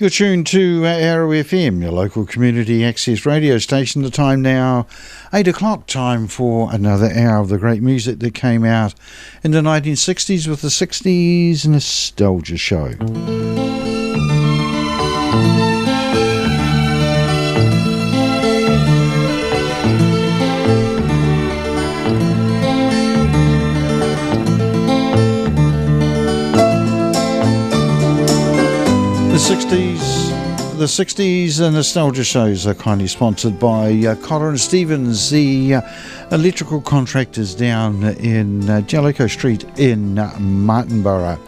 You're tuned to Arrow FM, your local community access radio station. The time now, 8 o'clock, time for another hour of the great music that came out in the 1960s with the 60s Nostalgia Show. The 60s Nostalgia Shows are kindly sponsored by Collar and Stevens, the electrical contractors down in Jellicoe Street in Martinborough.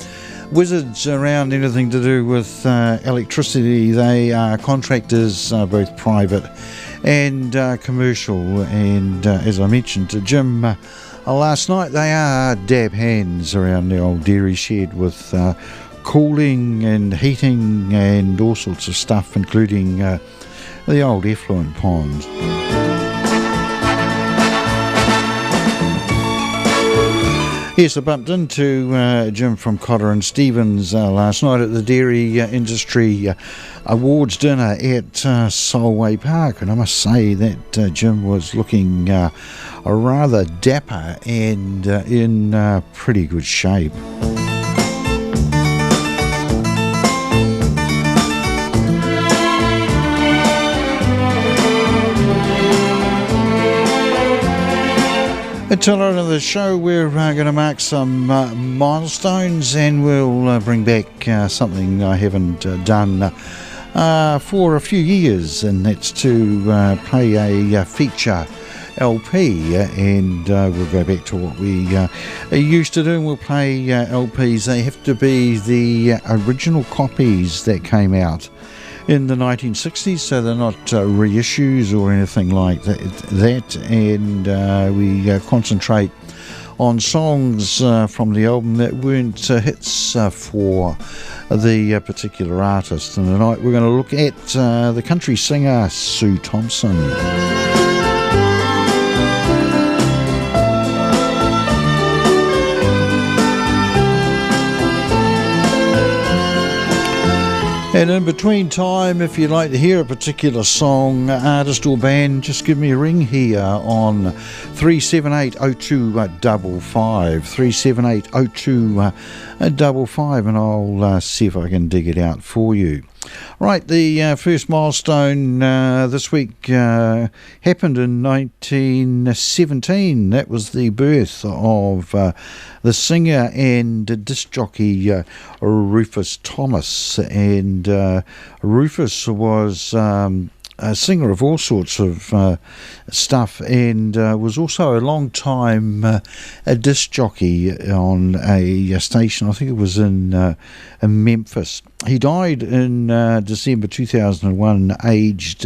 Wizards around anything to do with electricity. They are contractors, both private and commercial. And as I mentioned to Jim last night, they are dab hands around the old dairy shed with cooling and heating and all sorts of stuff, including the old effluent ponds. Yes, I bumped into Jim from Cotter and Stevens last night at the Dairy Industry Awards dinner at Solway Park, and I must say that Jim was looking rather dapper and in pretty good shape. Until end of the show, we're going to mark some milestones, and we'll bring back something I haven't done for a few years, and that's to play a feature LP, and we'll go back to what we used to do, and we'll play LPs. They have to be the original copies that came out in the 1960s, so they're not reissues or anything like that. And we concentrate on songs from the album that weren't hits for the particular artist. And tonight we're going to look at the country singer Sue Thompson. And in between time, if you'd like to hear a particular song, artist or band, just give me a ring here on 378-0255, 378-0255, and I'll see if I can dig it out for you. Right, the first milestone this week happened in 1917. That was the birth of the singer and disc jockey Rufus Thomas. And Rufus was a singer of all sorts of stuff, and was also a long time a disc jockey on a station, I think it was in Memphis. He died in December 2001, aged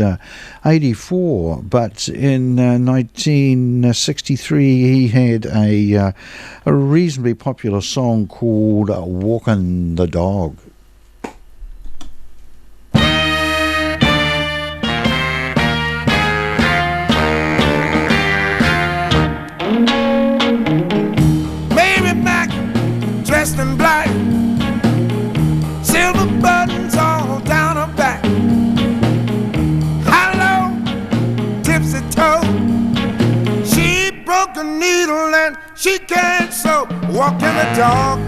84, but in 1963 he had a reasonably popular song called Walkin' the Dog. Dressed in black, silver buttons all down her back, high-low, tipsy toe. She broke a needle and she can't sew. Walking the dog,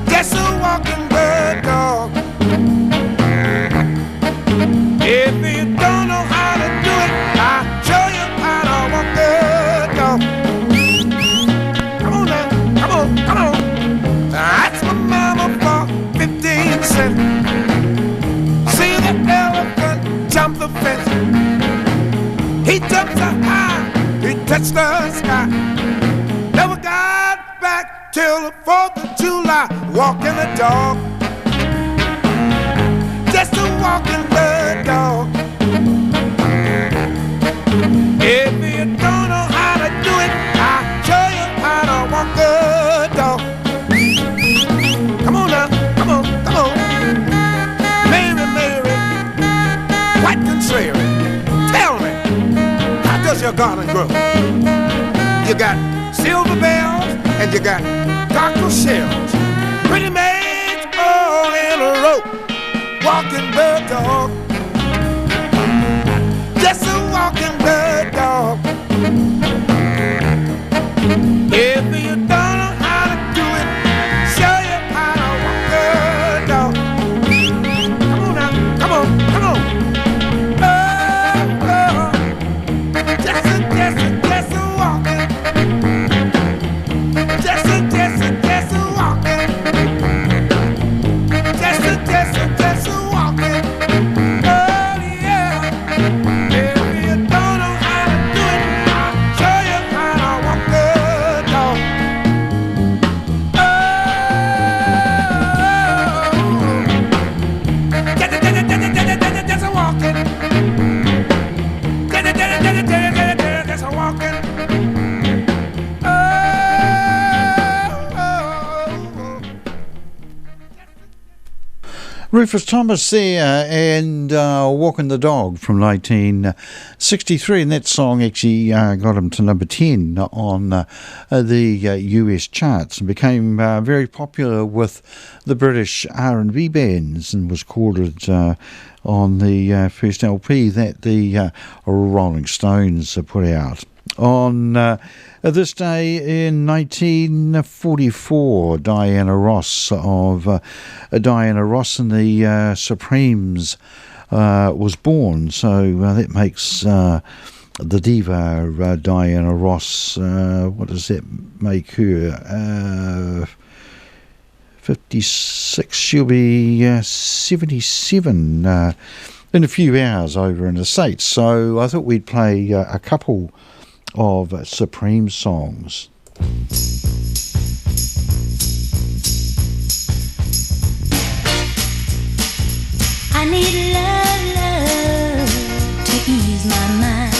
just a walking the dog. If you don't know how to do it, I'll show you how to walk the dog. Come on, that's my mama for 15 cents. See the elephant jump the fence. He jumped so high, he touched the sky. Never got back till the 4th of July. Walking the dog, just a walking the dog. If you don't know how to do it, I'll show you how to walk the dog. Come on now, come on. Mary, quite contrary. Tell me, how does your garden grow? You got silver bells and you got cockle shells, pretty maids all in a row. walking bird dog. Just a walking bird dog. If you don't know how to do it, show you how to walk bird dog. Come on now, come on, come on. Oh, oh. Just a walking. Just a walking. Just a walking. Oh yeah. If you don't know how to do it, I'll show you how to walk the dog. Oh, just a walking. Just a walking. Rufus Thomas there and Walking the Dog from 1963, and that song actually got him to number 10 on the US charts and became very popular with the British R&B bands and was quoted on the first LP that the Rolling Stones put out. On this day in 1944, Diana Ross of Diana Ross and the Supremes was born. So that makes the diva Diana Ross, what does that make her? 56, she'll be 77 in a few hours over in the States. So I thought we'd play a couple of Supreme songs. I need love to ease my mind.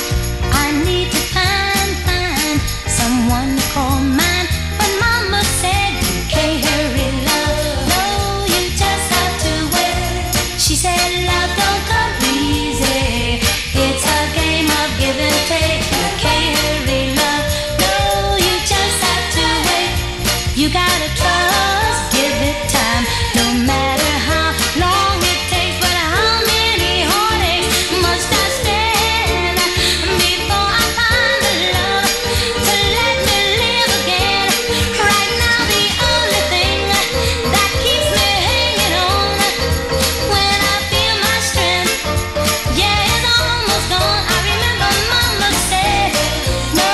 I need to find someone to call mine. But Mama said you can't hurry love. No, you just have to wait. She said love don't come easy. It's a game of give and take. You can't hurry love. No, you just have to wait. You gotta trust, give it time. No matter how long it takes, but how many heartaches must I stand before I find the love to let me live again? Right now the only thing that keeps me hanging on when I feel my strength, yeah, it's almost gone. I remember Mama said, no,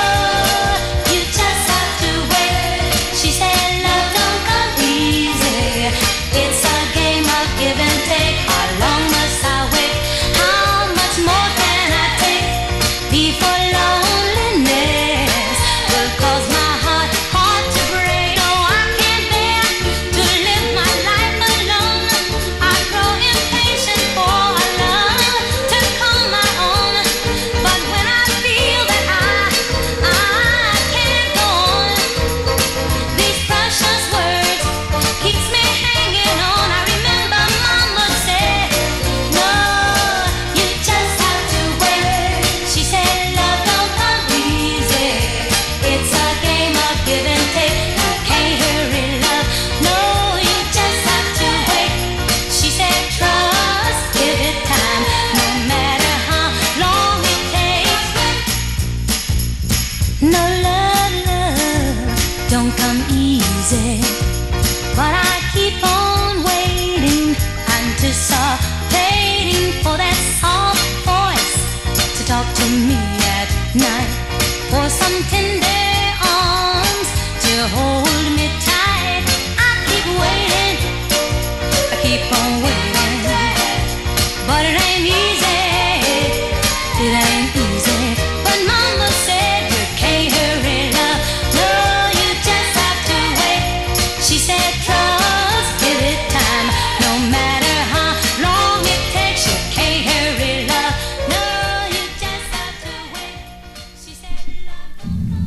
you just have to wait. She said love don't come easy. It's a game of give and take. How long must I wait? How much more can I take before loneliness will cause my heart to break? No, I can't bear to live my life alone. I grow impatient for a love to call my own. But when I feel that I can't go on, these precious words keeps me hanging on. I remember Mama said, no, you just have to wait. She said love don't come easy. It's a game of give and take. You can't hurry love. No, you just have to wait. She said trust, give it time. No matter how long it takes. No love don't come easy. But I keep on waiting, anticipating for that soft voice to talk to me at night, for some tender arms to hold me tight. I keep waiting, I keep on waiting, but it ain't easy, it ain't easy. But Mama said you can't hurry love. No, you just have to wait. She said trust, give it time. No matter how long it takes, you can't hurry love. No, you just have to wait. She said love.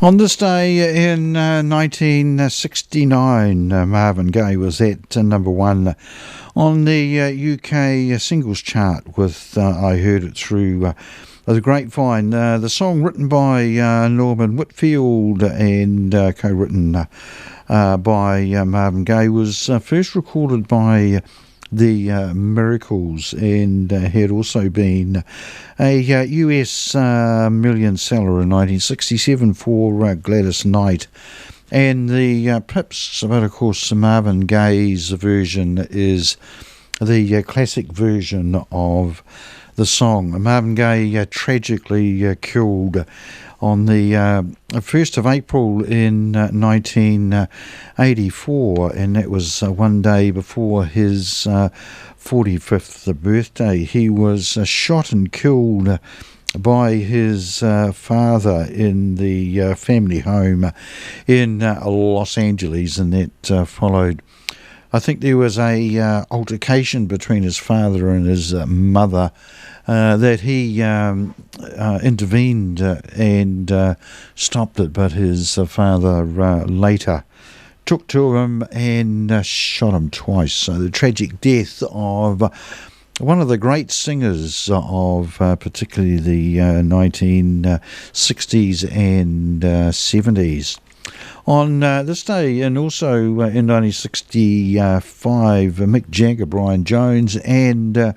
On this day in 1969, Marvin Gaye was at number one on the UK singles chart with I Heard It Through the Grapevine. The song written by Norman Whitfield and co-written by Marvin Gaye was first recorded by the Miracles and had also been a US million seller in 1967 for Gladys Knight and the Pips. But of course Marvin Gaye's version is the classic version of the song. Marvin Gaye tragically killed on the 1st of April in 1984, and that was one day before his 45th birthday. He was shot and killed by his father in the family home in Los Angeles, and that followed. I think there was a altercation between his father and his mother that he intervened and stopped it, but his father later took to him and shot him twice. So the tragic death of one of the great singers of particularly the 1960s and 70s. On this day, and also in 1965, Mick Jagger, Brian Jones and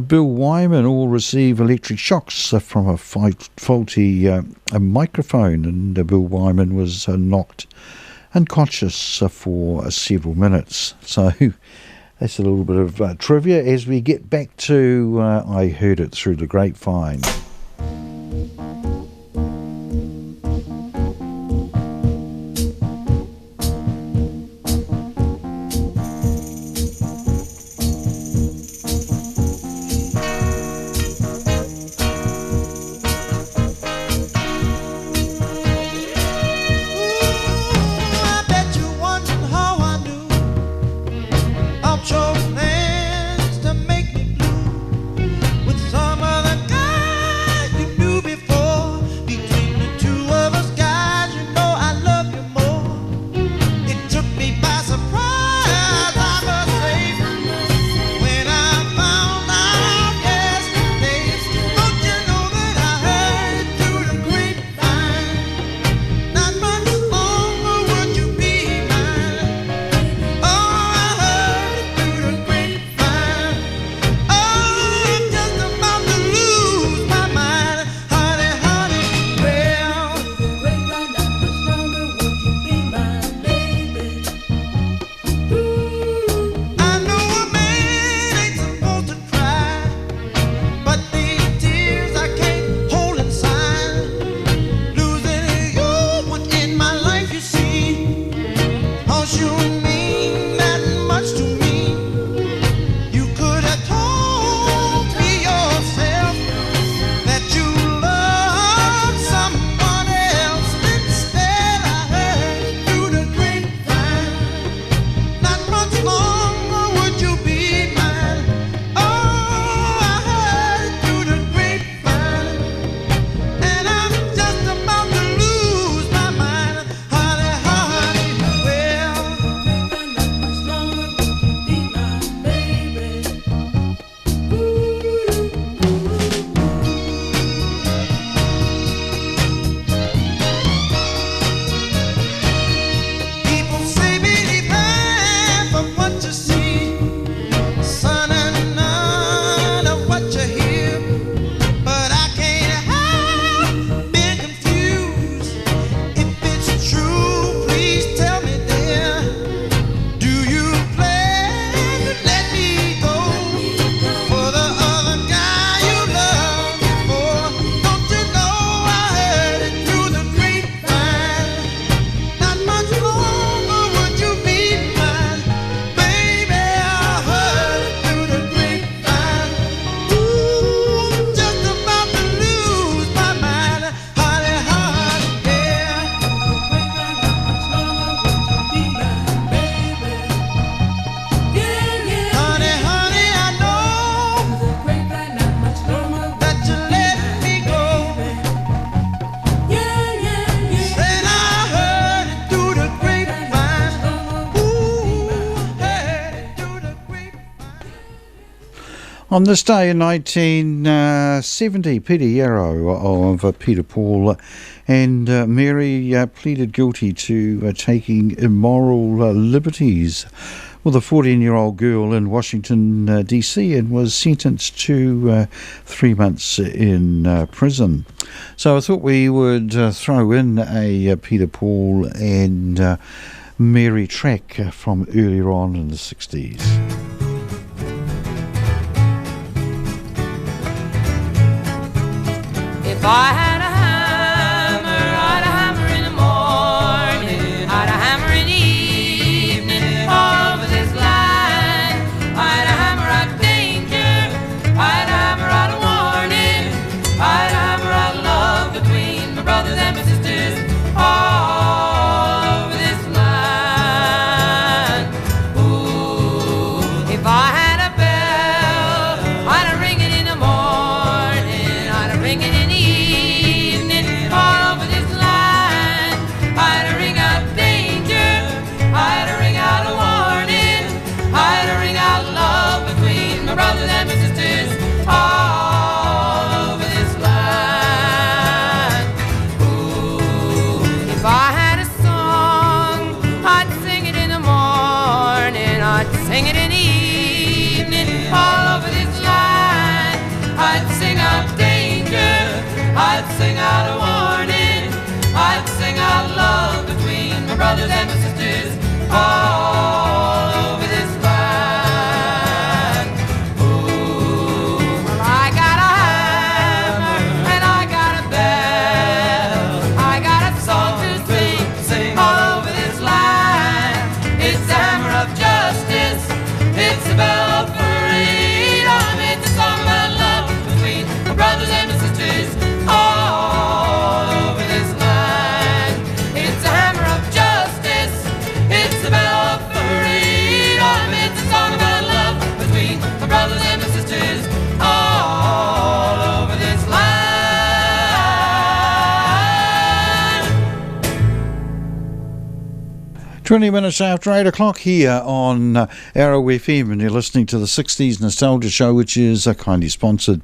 Bill Wyman all receive electric shocks from a faulty microphone, and Bill Wyman was knocked unconscious for several minutes. So that's a little bit of trivia as we get back to I Heard It Through the Grapevine. Chose plans to make me blue with some other guy. On this day in 1970, Peter Yarrow of Peter, Paul and Mary pleaded guilty to taking immoral liberties with a 14-year-old girl in Washington, D.C. and was sentenced to 3 months in prison. So I thought we would throw in a Peter, Paul and Mary track from earlier on in the 60s. If I had a hammer, I'd a hammer in the morning, I'd a hammer in the evening, all over this line. I'd a hammer out danger, I'd a hammer out a warning, I'd a hammer out love between my brothers and my sisters, all over this line. Ooh, if I had a bell, I'd a ring it in the morning, I'd a ring it in the evening, all over this line. I'd ring out danger, I'd ring out a warning, I'd ring out love between my brothers and my sisters, all over this line. Ooh, if I had a song, I'd sing it in the morning, I'd sing it in the evening, all over this line. I'd sing out danger, I'd sing out a warning, I'd sing out love between my brothers and my sisters, all over this line. Ooh, well, I got a hammer and I got a bell, I got a song to sing all over this line. It's the hammer of justice, it's the bell of freedom, it's a song about love between my brothers and my sisters, all over this line. It's a hammer of justice, it's the bell of freedom, it's a song about love between my brothers and my sisters, all over this line. 20 minutes after 8 o'clock here on Arrow FM, and you're listening to the 60s Nostalgia Show, which is kindly sponsored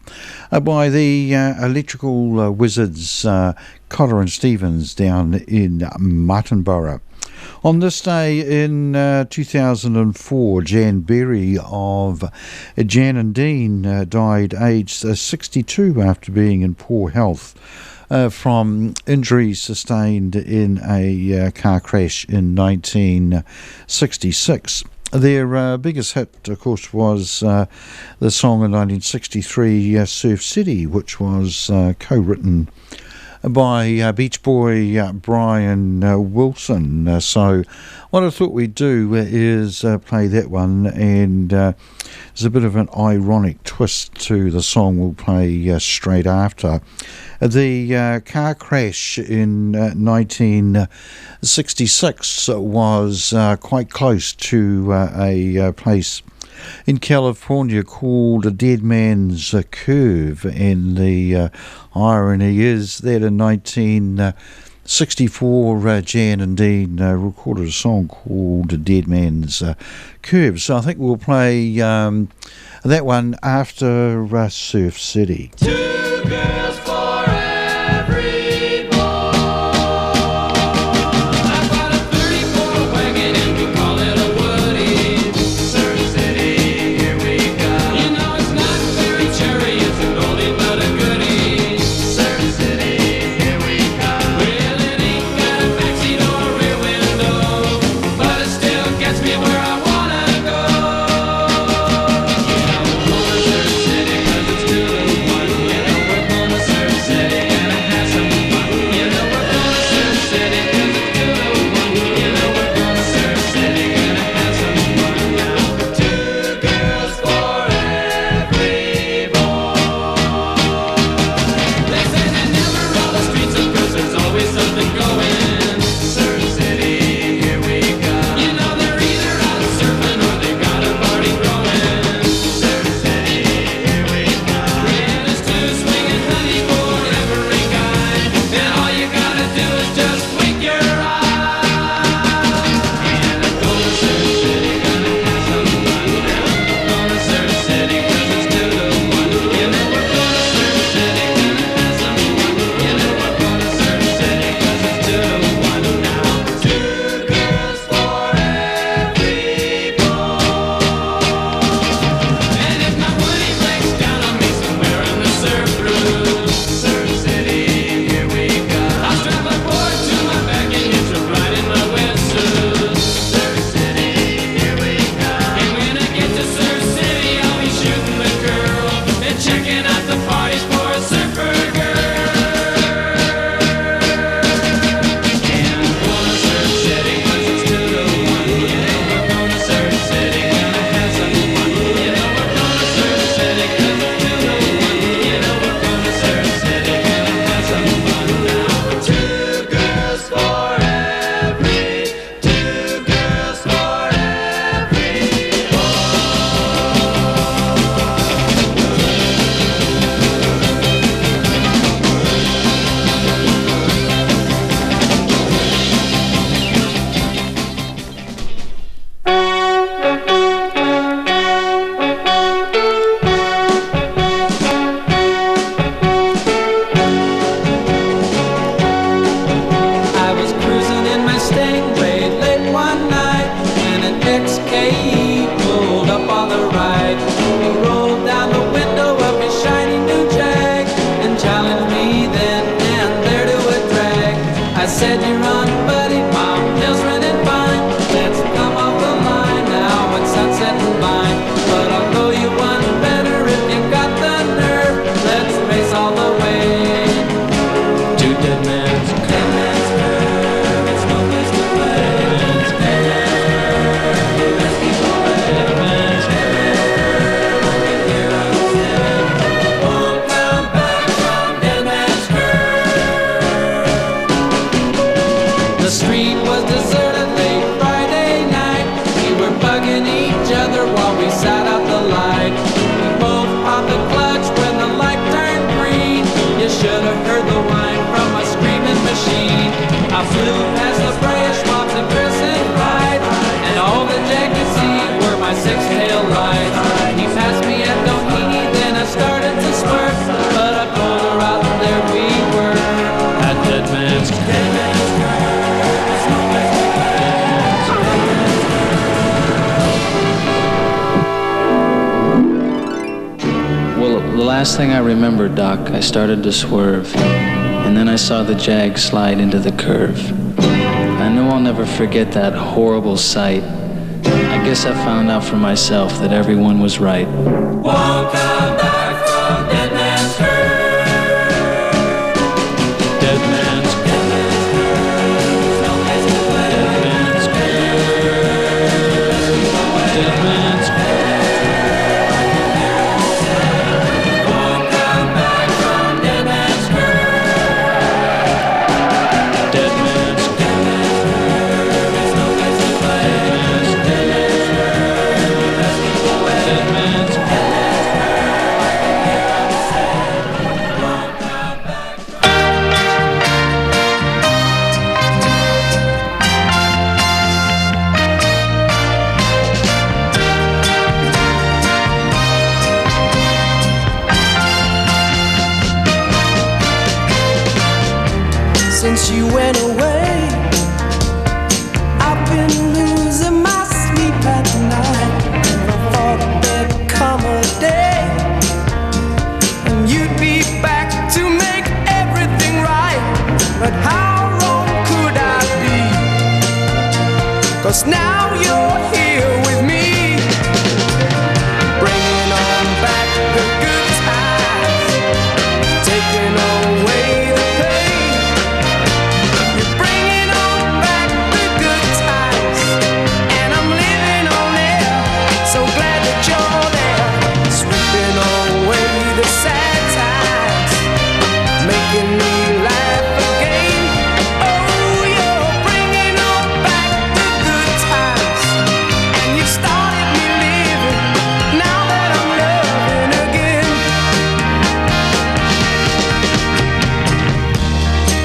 by the Electrical Wizards, Cotter and Stevens down in Martinborough. On this day in 2004, Jan Berry of Jan and Dean died aged 62 after being in poor health from injuries sustained in a car crash in 1966. Their biggest hit, of course, was the song in 1963, Surf City, which was co-written by Beach Boy Brian Wilson. So what I thought we'd do is play that one, and there's a bit of an ironic twist to the song we'll play straight after. The car crash in 1966 was quite close to a place in California called Dead Man's Curve, and the irony is that in 1964 Jan and Dean recorded a song called Dead Man's Curve. So I think we'll play that one after Surf City. Two girls for every boy. I've got a 34 wagon and we call it a Woody. Surf City, here we go. You know it's not very cherry, it's an oldie but a goodie. Surf City, here we go. Well, it ain't got a backseat or a rear window, but it still gets me where I wanna go. You know, I'm going to Surf City 'cause it's 2 in 1, you know. on the clutch when the light turned green. You should have heard the whine from my screaming machine. I flew past the brash mops and crescent ride, and all the Jack could see were my six-tail lights. He passed me at Doheny, then I started to swerve, but I pulled her out and there we were at Dead Man's Curve. The last thing I remember, Doc, I started to swerve, and then I saw the Jag slide into the curve. I know I'll never forget that horrible sight. I guess I found out for myself that everyone was right. Won't come back from Dead Man's Curve. Dead Man's Curve. No place to play. Dead Man's Curve. Dead Man's Curve. Since you went away, I've been losing my sleep at night. Never thought there'd come a day and you'd be back to make everything right. But how wrong could I be? 'Cause now you're here with me, bringing on back the good times, taking away the pain.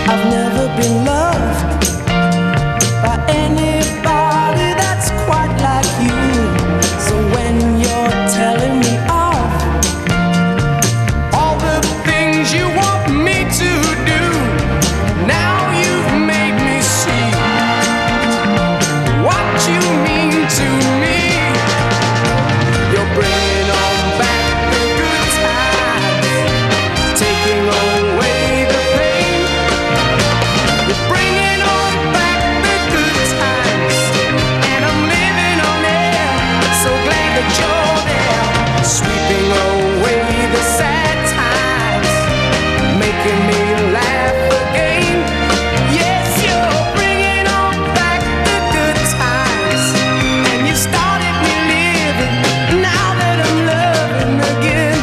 I've never been loved by anybody that's quite like you. So when you're telling me off all the things you want me to do, now you've made me see what you mean to me. You're bringing on back the good times, taking away the pain. You're bringing on back the good times, and I'm living on air. So glad that you're there, sweeping away the sad times, making me laugh again. Yes, you're bringing on back the good times, and you started me living. Now that I'm loving again.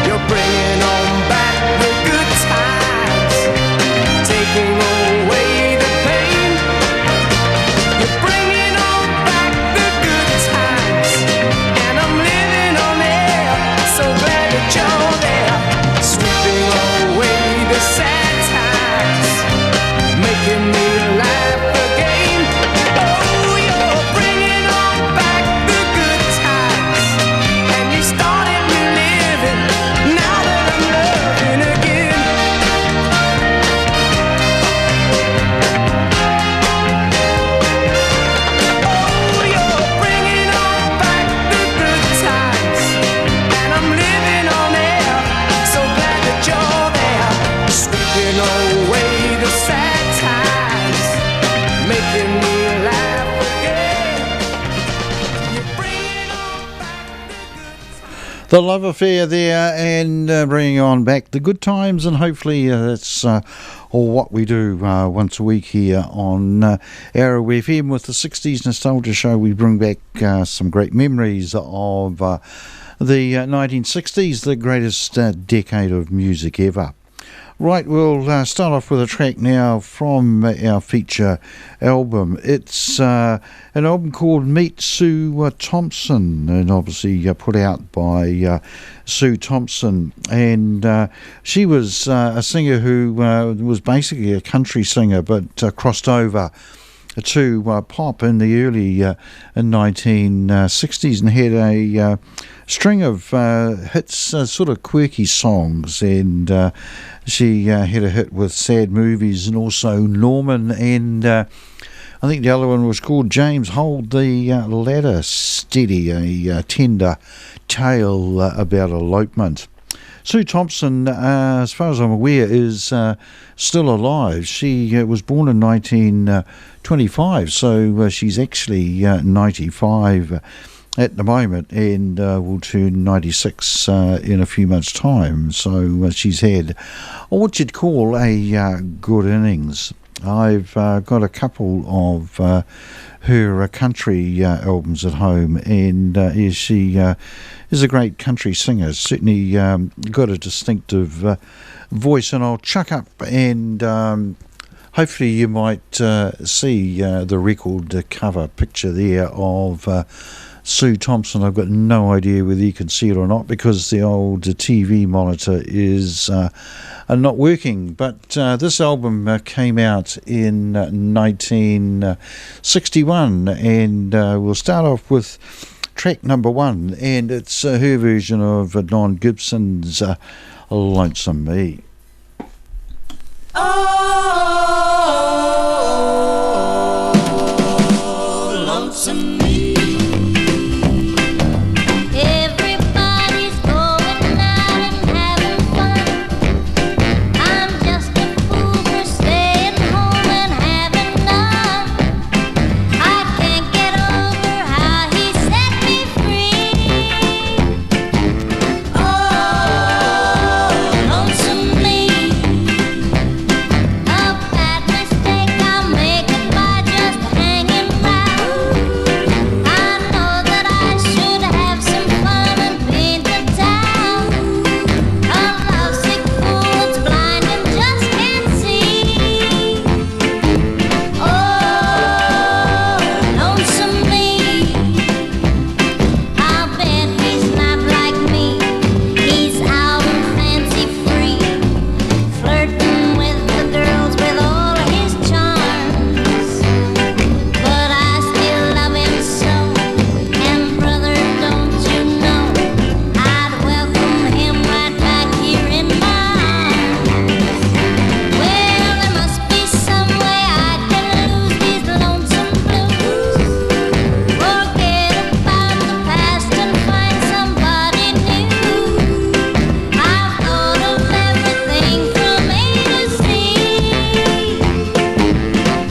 You're bringing on back the good times, taking away the pain. You're bringing on back the good times, and I'm living on air. So glad that you're there, sweeping away the sad times, making me laugh again. Oh, you're bringing on back the good times, and you started me living. Now that I'm loving again. Oh, you're bringing on back the good times, and I'm living on air. So glad that you're there, sweeping away the sad times, making me laugh again. You're bringing on back the good times. The Love Affair there, and bringing on back the good times, and hopefully that's all what we do once a week here on Arrow FM with the 60s Nostalgia Show. We bring back some great memories of the 1960s, the greatest decade of music ever. Right, we'll start off with a track now from our feature album. It's an album called Meet Sue Thompson, and obviously put out by Sue Thompson. And she was a singer who was basically a country singer, but crossed over to pop in the early 1960s and had a string of hits, sort of quirky songs, and she had a hit with Sad Movies and also Norman, and I think the other one was called James Hold the Ladder Steady, a tender tale about elopement. Sue Thompson, as far as I'm aware, is still alive. She was born in 1925, so she's actually 95 at the moment, and will turn 96 in a few months' time. So she's had what you'd call a good innings. I've got a couple of her country albums at home, and she is a great country singer. Certainly got a distinctive voice, and I'll chuck up and hopefully you might see the record cover picture there of Sue Thompson. I've got no idea whether you can see it or not because the old TV monitor is not working. But this album came out in 1961, and we'll start off with track number 1, and it's her version of Don Gibson's Lonesome Me. Oh, lonesome me. Everybody's going out and having fun. I'm just a fool for staying home and having none. I can't get over how he set me free. Oh, lonesome me. A bad mistake I'll make it by just hanging round. I know that I should have some fun and paint the town. A lovesick fool that's blind and just can't see. Oh, lonesome me. I'll bet he's not like me. He's out and fancy free, flirting with the girls with all his charms. But I still love him so, and brother, don't you know, I'd welcome him right back here in my arms. Well, there must be some way I can lose these lonesome blues, forget about the past and find somebody new. I've thought of everything from A to Z.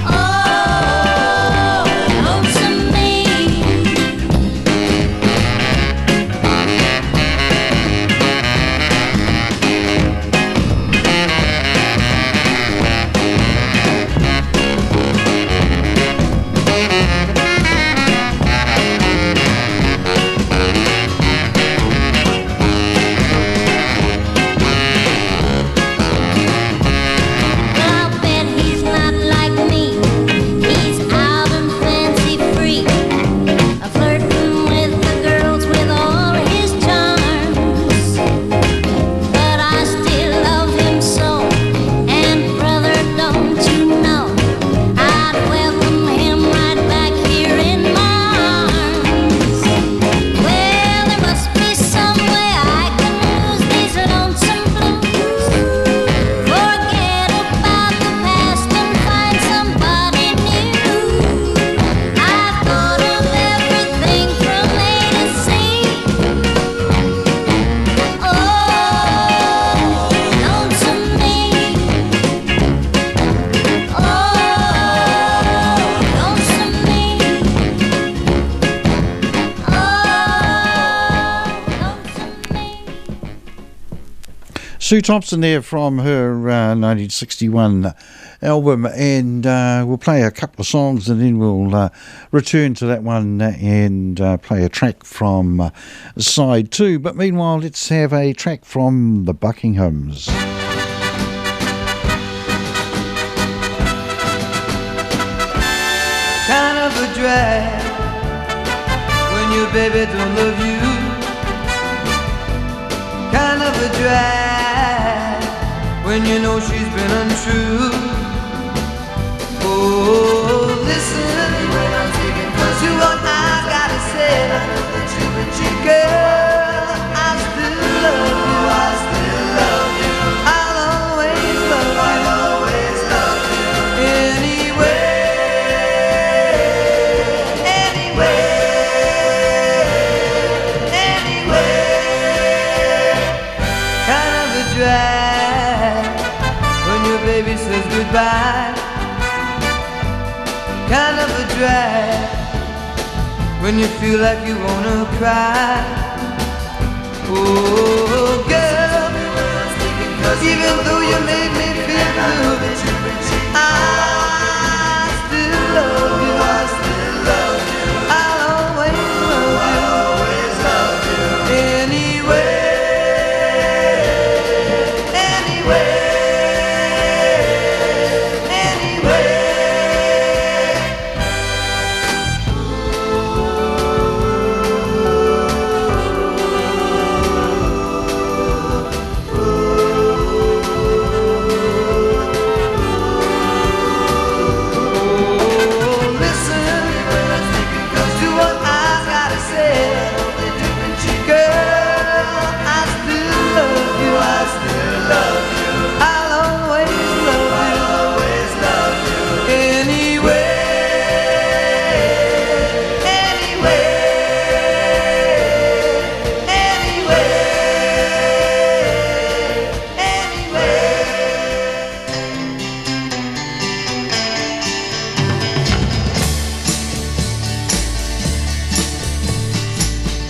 Oh, lonesome me. I'll bet he's not like me. He's out and fancy free, flirting with the girls with all his charms. But I still love him so, and brother, don't you know, I'd welcome him right back here in my arms. Well, there must be some way I can lose these lonesome blues, forget about the past and find somebody new. I've thought of everything from A to Z. Oh, lonesome me. Oh, lonesome me. Oh, lonesome me. Sue Thompson there from her 1961 album, and we'll play a couple of songs and then we'll return to that one and play a track from side 2. But meanwhile, let's have a track from the Buckinghams. a drag when your baby don't love you. Kind of a drag when you know she's been untrue. Oh, listen to what I gotta say. Girl, I still love you. I still love you. I'll always love you. I'll always love you. Anyway, anyway, anyway. Kind of a drag when your baby says goodbye. Kind of a drag when you feel like you wanna cry. Oh, girl, even though you made me feel blue, I still love you. I still love you. I'll always love you. Anyway, anyway, anyway.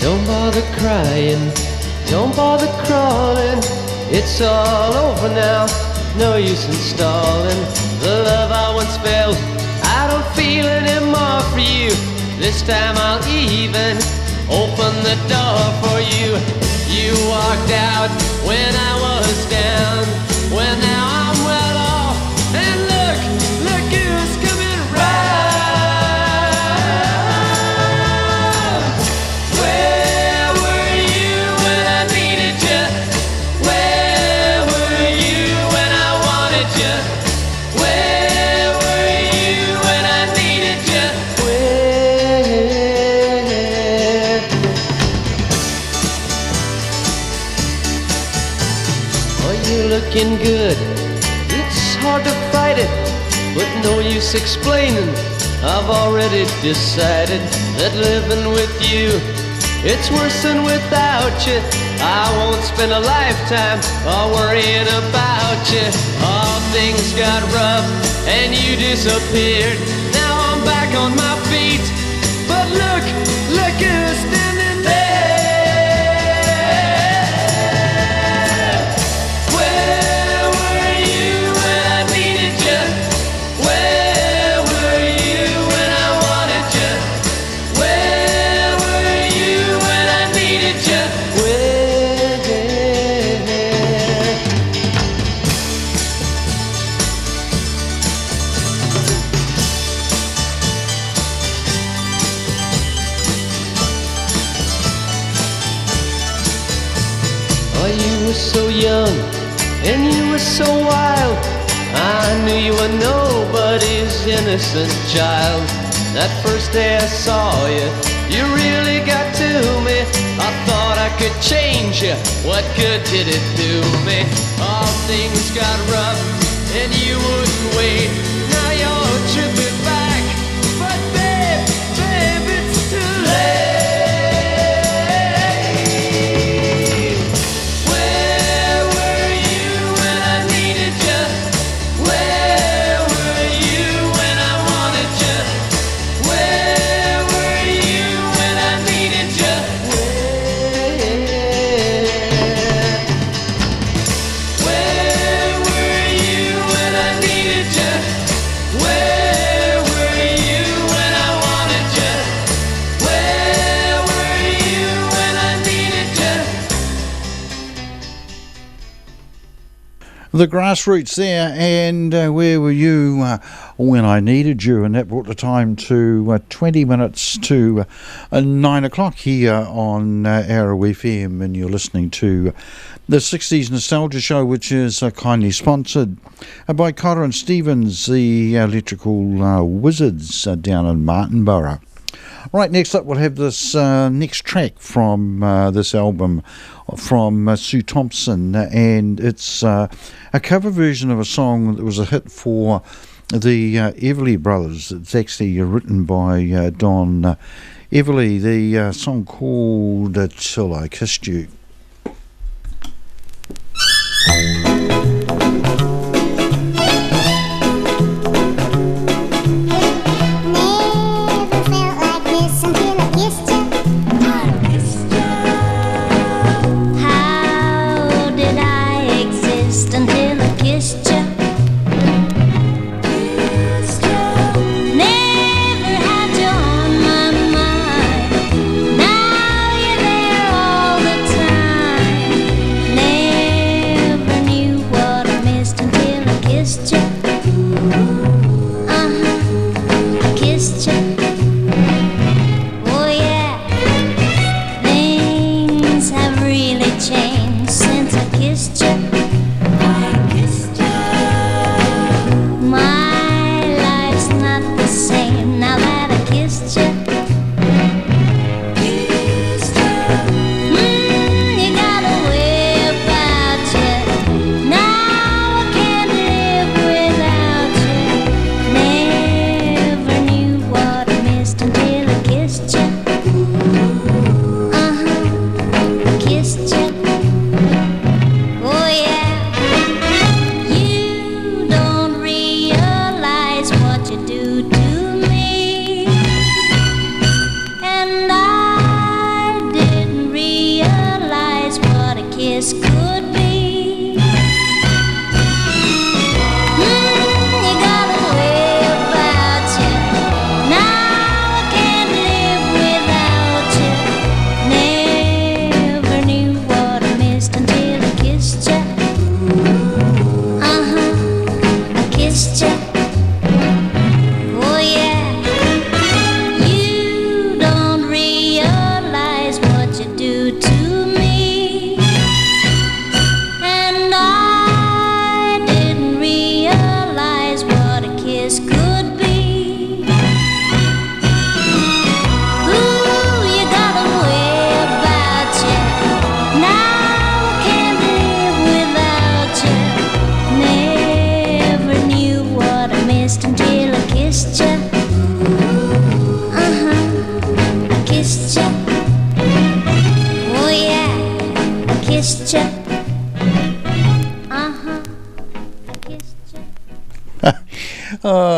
Don't bother crying, don't bother crawling. It's all over now, no use in stalling. The love I once felt, I don't feel anymore for you. This time I'll even open the door for you. You walked out when I was down, well now I'm well off. And look, look who's coming round. Where were you when I needed you? Where were you when I wanted you? Where were you when I needed you? Where? Oh, you're looking good. It's hard to fight it, but no use explaining. I've already decided that living with you, it's worse than without you. I won't spend a lifetime all worrying about you. All things got rough and you disappeared. Now I'm back on my feet, but look, look who's standing there. Where were you when I needed you? Where were you when I wanted you? Where were you when I needed you? Where? Oh, you were so young and you were so wild. I knew you were nobody's innocent child. That first day I saw you, you really got to me. I thought I could change you. What good did it do me? All things got rough and you wouldn't wait. Now you're tripping back, but babe, babe, it's too late. Where were you when I needed you? Where were you when I wanted you? Where were you when I needed you? Where were you when I needed you? Where The Grassroots there, and where were you when I needed you? And that brought the time to 20 minutes to 9 o'clock here on Arrow FM, and you're listening to the 60s Nostalgia Show, which is kindly sponsored by Cotter and Stevens, the electrical wizards down in Martinborough. Right, next up we'll have this next track from this album from Sue Thompson, and it's a cover version of a song that was a hit for the Everly Brothers. It's actually written by Don Everly, the song called Till I Kissed You.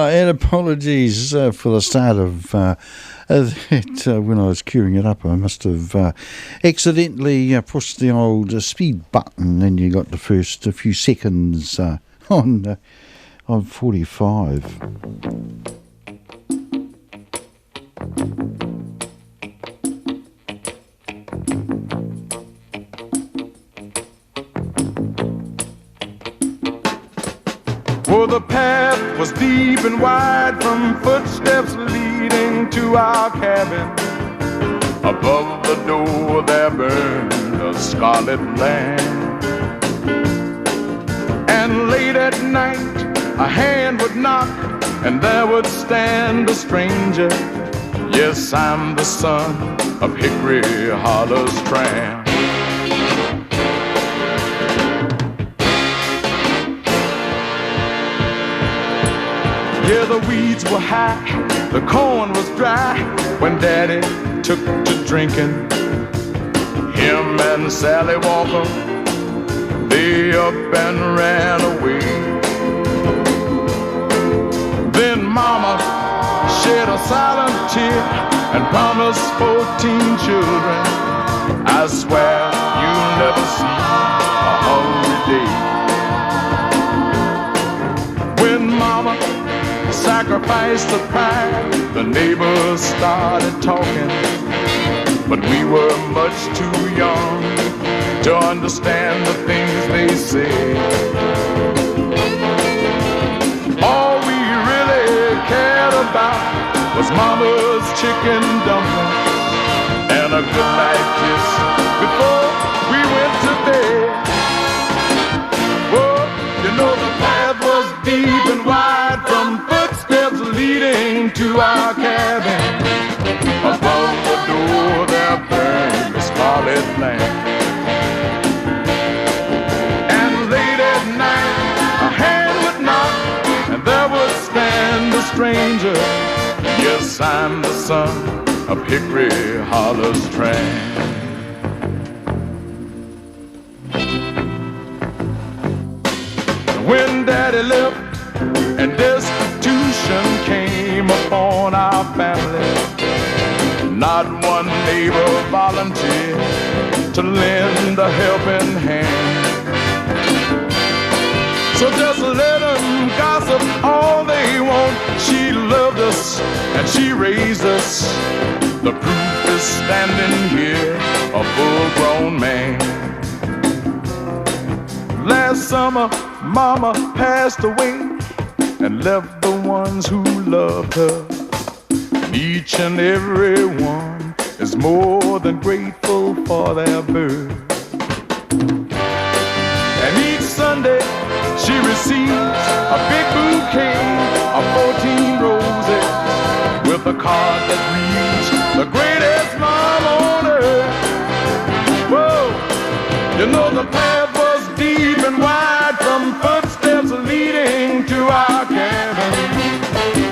And apologies for the start of that. When I was queuing it up, I must have accidentally pushed the old speed button, and you got the first few seconds on 45. For the path was deep and wide from footsteps leading to our cabin. Above the door there burned a scarlet lamp. And late at night a hand would knock, and there would stand a stranger. Yes, I'm the son of Hickory Hollow's tramp. Yeah, the weeds were high, the corn was dry when Daddy took to drinking. Him and Sally Walker, they up and ran away. Then Mama shed a silent tear and promised 14 children, I swear you'll never see a hungry day. When Mama sacrificed the pride, the neighbors started talking, but we were much too young to understand the things they say. All we really cared about was Mama's chicken dumplings and a goodnight kiss before we went to bed. Oh, you know the path was deep and wide from footsteps leading to our cabin. Above the door there burned a scarlet lamp. And late at night a hand would knock and there would stand a stranger. Yes, I'm the son of Hickory Hollow's tramp. When Daddy left and destitution came upon our family, not one neighbor volunteered to lend a helping hand. So just let them gossip all they want. She loved us and she raised us. The proof is standing here, a full-grown man. Last summer, Mama passed away and left the ones who loved her. And each and every one is more than grateful for their birth. And each Sunday she receives a big bouquet of 14 roses with a card that reads, the greatest mom on earth. Whoa, you know the path was deep and wide from footsteps leading to our cabin.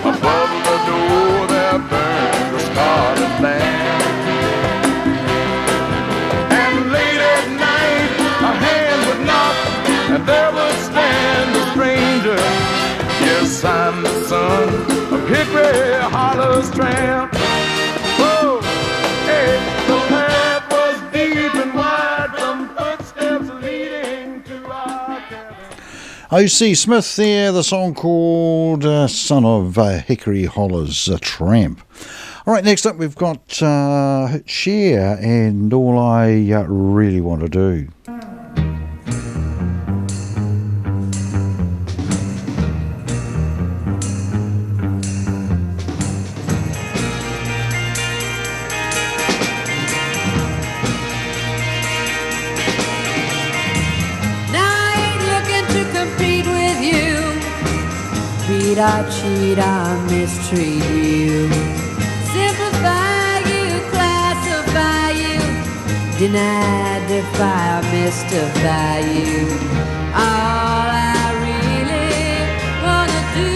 Above the door there burned a scarlet lamp. And late at night a hand would knock and there would stand a stranger. Yes, I'm the son of Hickory Hollow's tramp. Whoa, hey, the path was deep and wide from footsteps leading to our cabin. O.C. Smith there, the song called Son of Hickory Hollow's Tramp. All right, next up we've got Cher and All I Really Want to Do. I cheat, I mistreat you, simplify you, classify you, deny, defy, mystify you. All I really wanna do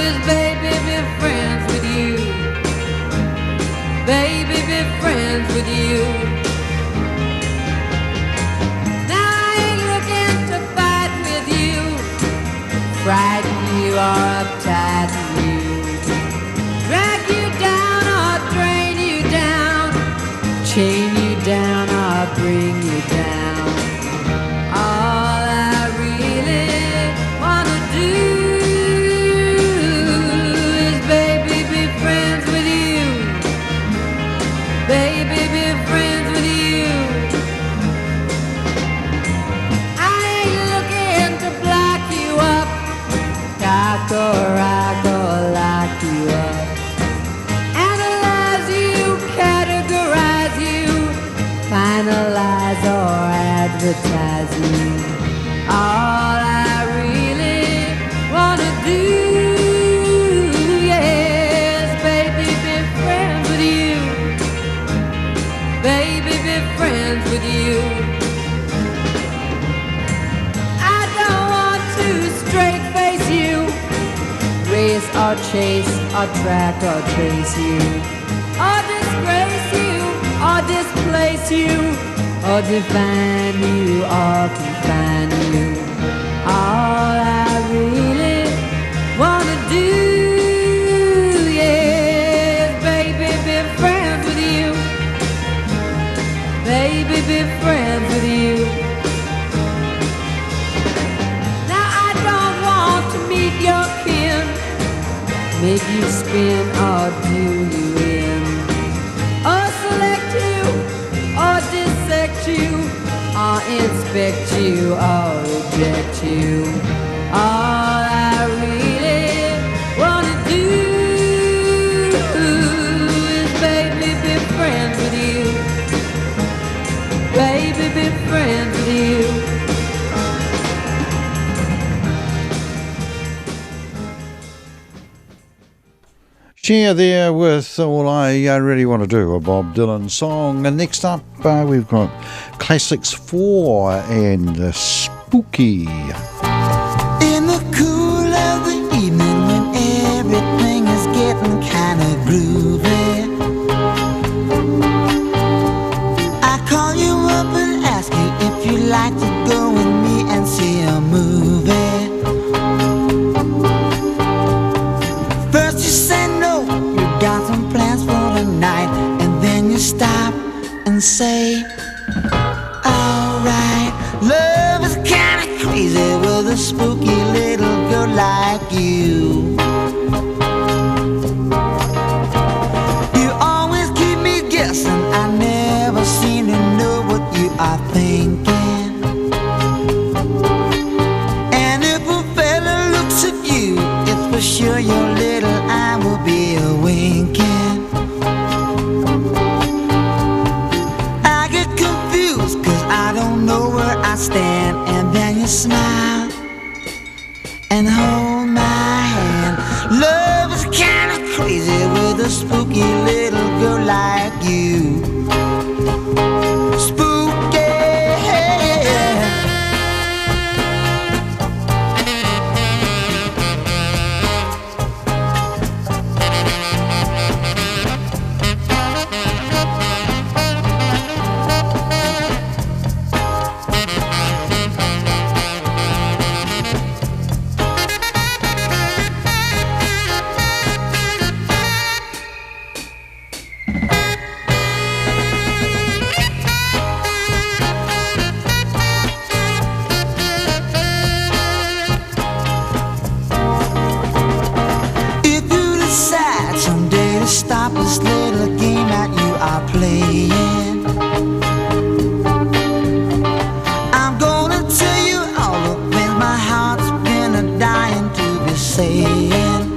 is, baby, be friends with you, baby, be friends with you. Frighten you or uptight you, drag you down or drain you down, chain you down or bring you down. All I really wanna do is, baby, be friends with you, baby, be friends with you. I ain't looking to block you up, or I go lock you up, analyze you, categorize you, finalize or advertise you. All I really wanna do, yes, baby, be friends with you, baby, be friends with you. I don't want to straight face you, race or chase or track or trace you, or disgrace you or displace you, or define you or confine you. All I really wanna do, yes, baby, be friends with you, baby, be friends with you. Now I don't want to meet your kin, make you spin or do you in, or select you or affect you or reject you. All I really wanna do is, baby, be friends with you. Baby, be friends with you. Share there with All I Really Want to Do, a Bob Dylan song. And next up, we've got Classics 4 and the Spooky. In the cool of the evening when everything is getting kind of groovy, I call you up and ask you if you'd like to go with me and see a movie. First you say no, you got some plans for the night, and then you stop and say, alright, love is kinda crazy with a spooky little girl like you. You always keep me guessing, I never seem to know what you are thinking. And if a fella looks at you, it's for sure your little eye will be a winking. I get confused cause I don't know where I stand, and then you smile and hold my hand. Love is kinda crazy with a spooky little girl like you. Spooky. Stop this little game that you are playing. I'm gonna tell you all the things my heart's been a dying to be saying.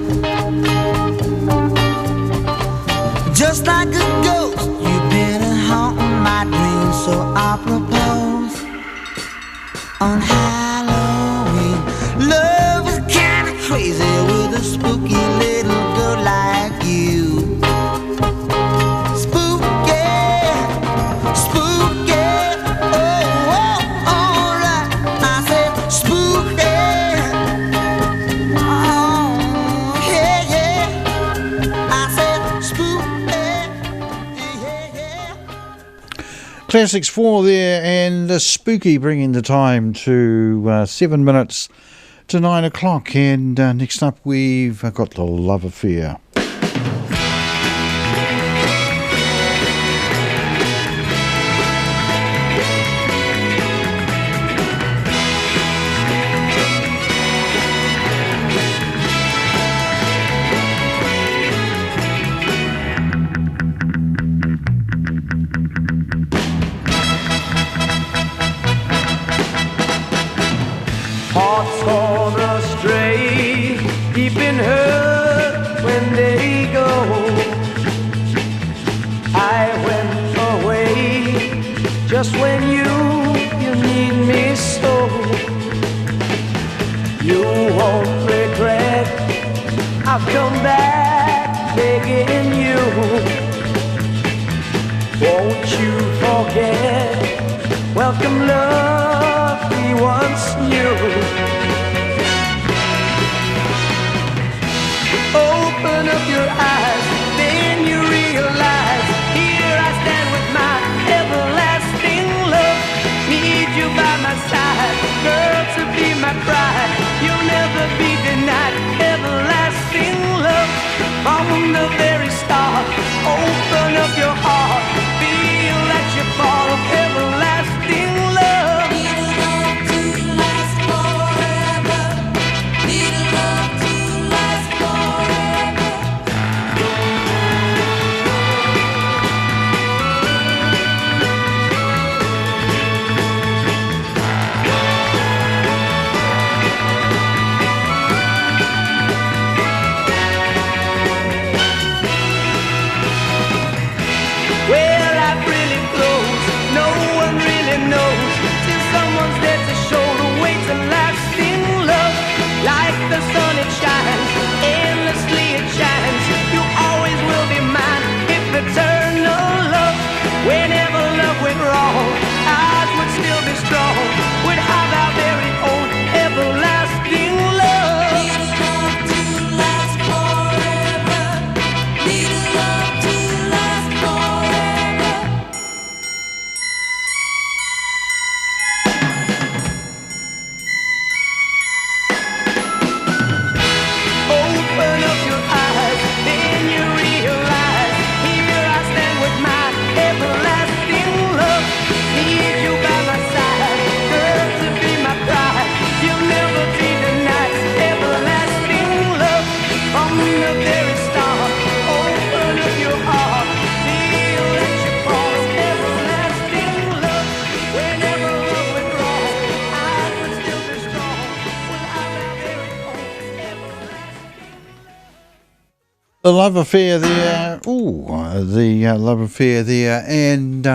Just like a ghost, you've been haunting my dreams, so I propose on Halloween. Love is kinda crazy with a spooky little girl like you. Classics 4 there, and the Spooky, bringing the time to 7 minutes to 9 o'clock. And next up we've got The Love Affair. Hearts gone astray, deep in hurt when they go. I went away just when you need me so. You won't regret, I've come back begging you. Won't you forget, welcome love we once knew. Open up your eyes, then you realize, here I stand with my everlasting love. Need you by my side, girl, to be my bride. You'll never be denied everlasting love. From the very start, open up your heart, feel that you're part of everlasting love. The love affair there, the love affair there, and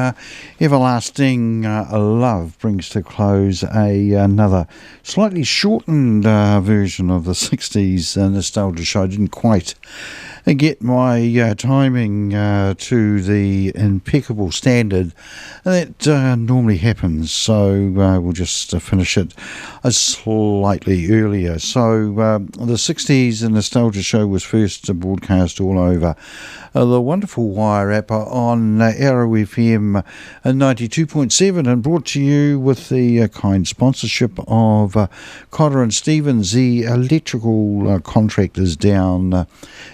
Everlasting Love brings to close another slightly shortened version of the 60s nostalgia show. I didn't quite get my timing to the impeccable standard that normally happens, so we'll just finish it slightly earlier. So the 60s nostalgia show was first broadcast all over the wonderful Wairarapa on Arrow FM 92.7 and brought to you with the kind sponsorship of Cotter and Stevens, the electrical contractors down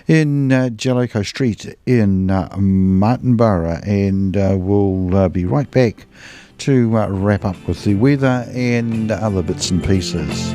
in Jellicoe Street in Martinborough, and we'll be right back to wrap up with the weather and other bits and pieces.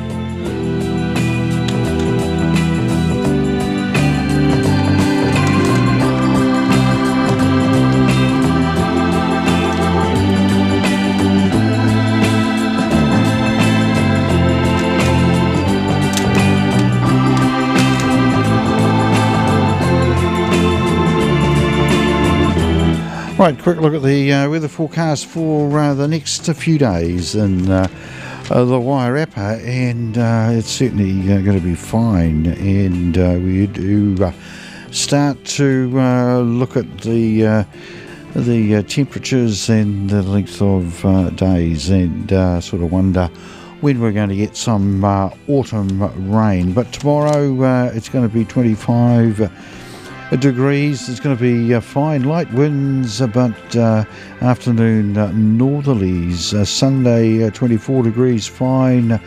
Right, quick look at the weather forecast for the next few days in the Wairarapa, and it's certainly going to be fine. And we do start to look at the temperatures and the length of days, and sort of wonder when we're going to get some autumn rain. But tomorrow it's going to be 25 degrees. It's going to be fine, light winds, but afternoon northerlies. Sunday 24 degrees, fine,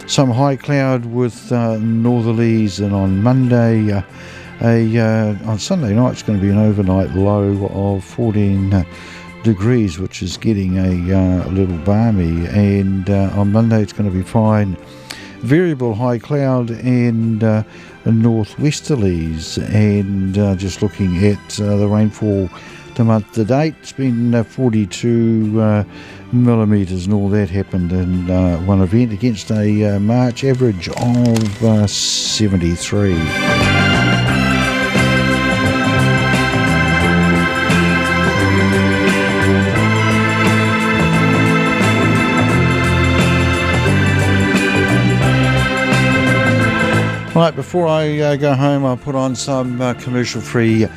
some high cloud with northerlies, and on Monday on Sunday night it's going to be an overnight low of 14 degrees, which is getting a little balmy, and on Monday it's going to be fine, variable high cloud and northwesterlies. And just looking at the rainfall to month to date, it's been 42 millimetres, and all that happened in one event against a March average of 73. Right, before I go home, I'll put on some commercial-free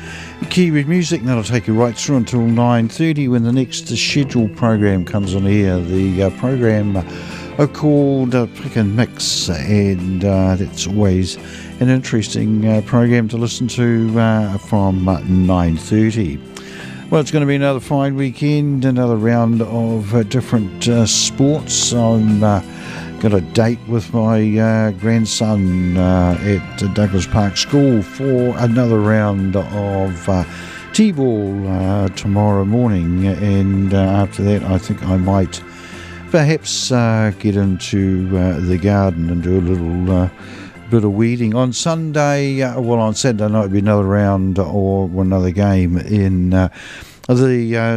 Kiwi music, and that'll take you right through until 9:30 when the next scheduled program comes on air. The program called Pick and Mix, and that's always an interesting program to listen to from 9:30. Well, it's going to be another fine weekend, another round of different sports. I'm got a date with my grandson at Douglas Park School for another round of T-ball tomorrow morning, and after that I think I might perhaps get into the garden and do a little bit of weeding. On Sunday, on Saturday night, it'll be another round or another game in the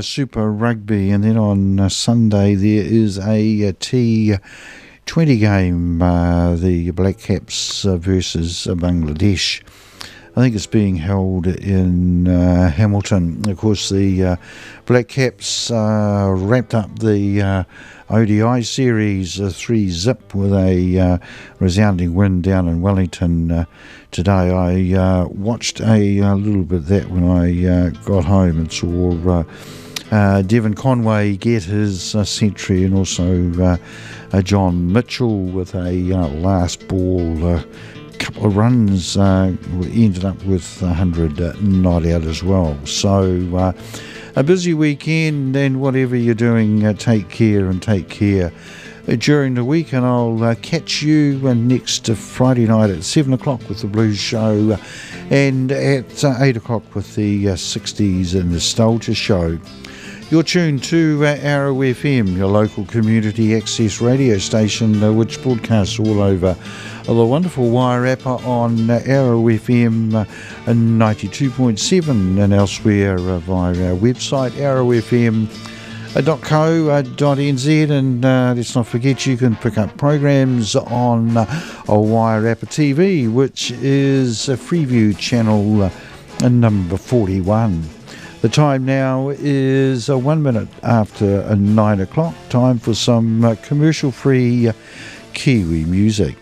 Super Rugby, and then on Sunday there is a T20 game, the Black Caps versus Bangladesh. I think it's being held in Hamilton. Of course, the Black Caps wrapped up the ODI series 3-0 with a resounding win down in Wellington today. I watched a little bit of that when I got home and saw Devon Conway get his century, and also John Mitchell with a last ball couple of runs ended up with 100 not out as well. So a busy weekend, and whatever you're doing, take care during the week, and I'll catch you next Friday night at 7 o'clock with the Blues Show, and at 8 o'clock with the 60s and Nostalgia Show. You're tuned to Arrow FM, your local community access radio station, which broadcasts all over the wonderful Wairarapa on Arrow FM 92.7 and elsewhere via our website, arrowfm.co.nz. And let's not forget, you can pick up programs on Wairarapa TV, which is a Freeview channel and number 41. The time now is 1 minute after 9 o'clock. Time for some commercial-free Kiwi music.